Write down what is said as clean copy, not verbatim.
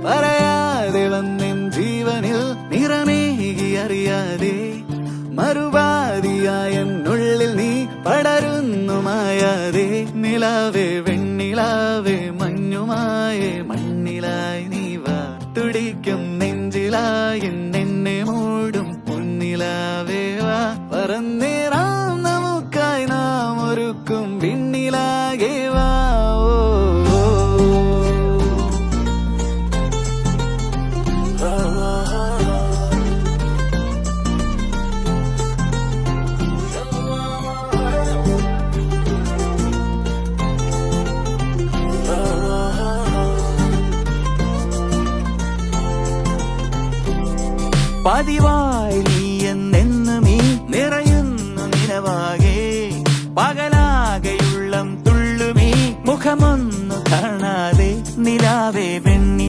പറയാതെ വന്നെൻ ജീവനിൽ നിറമേകി അറിയാതെ മറുപാതിയായ എന്നുള്ളിൽ നീ പടരുന്നു മായാതെ നിലാവേ വെണ്ണിലാവേ മഞ്ഞുമായേ മണ്ണിലായി നീ വാ തുടിക്കും നെഞ്ചിലായി എന്നെ മൂടും പൊന്നിലാവേ വാ പറന്നേറാം നമുക്കായി നാം ഒരുക്കും വിണ്ണിലാകെ വാ പതിവായി നീ എന്നെന്നും നീ നിറയുന്നു നിലവാകെ പക